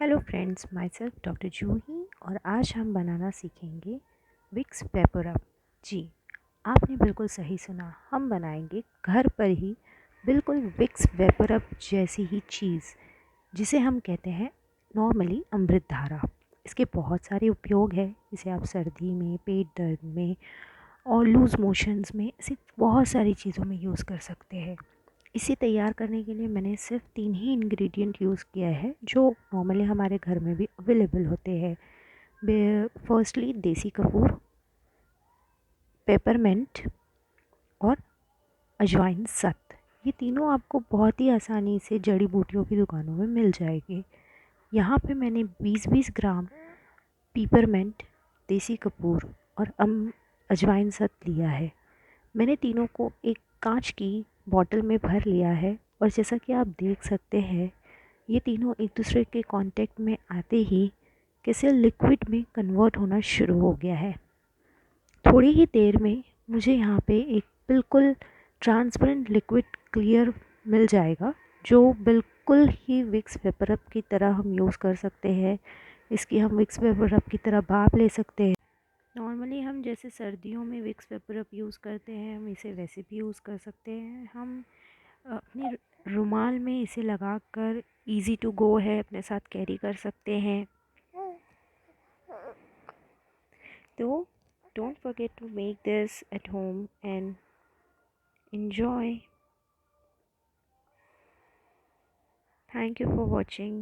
Hello friends, my self doctor Juhi और आज हम बनाना सीखेंगे विक्स वेपर अप। जी, आपने बिल्कुल सही सुना। हम बनाएंगे घर पर ही बिल्कुल विक्स वेपर अप जैसी ही चीज़, जिसे हम कहते हैं नॉर्मली अमृत धारा। इसके बहुत सारे उपयोग हैं। इसे आप सर्दी में, पेट दर्द में और लूज़ मोशंस में, ऐसी बहुत सारी चीज़ों में यूज़ कर सकते हैं। इसे तैयार करने के लिए मैंने सिर्फ 3 ही इंग्रेडिएंट यूज़ किया है, जो नॉर्मली हमारे घर में भी अवेलेबल होते हैं। फर्स्टली देसी कपूर, पेपरमेंट और अजवाइन सत्त। ये तीनों आपको बहुत ही आसानी से जड़ी बूटियों की दुकानों में मिल जाएगी। यहाँ पे मैंने 20-20 ग्राम पेपरमेंट, देसी कपूर और अजवाइन सत्त लिया है। मैंने तीनों को एक कांच की बॉटल में भर लिया है और जैसा कि आप देख सकते हैं, ये तीनों एक दूसरे के कांटेक्ट में आते ही कैसे लिक्विड में कन्वर्ट होना शुरू हो गया है। थोड़ी ही देर में मुझे यहाँ पे एक बिल्कुल ट्रांसपेरेंट लिक्विड क्लियर मिल जाएगा, जो बिल्कुल ही विक्स वेपर अप की तरह हम यूज़ कर सकते हैं। इसकी हम विक्स वेपर अप की तरह भाप ले सकते हैं। नॉर्मली हम जैसे सर्दियों में विक्स वेपर अप यूज़ करते हैं, हम इसे वैसे भी यूज़ कर सकते हैं। हम अपनी रुमाल में इसे लगाकर इजी टू गो है अपने साथ कैरी कर सकते हैं। तो don't forget to make this at home and enjoy. Thank you for watching.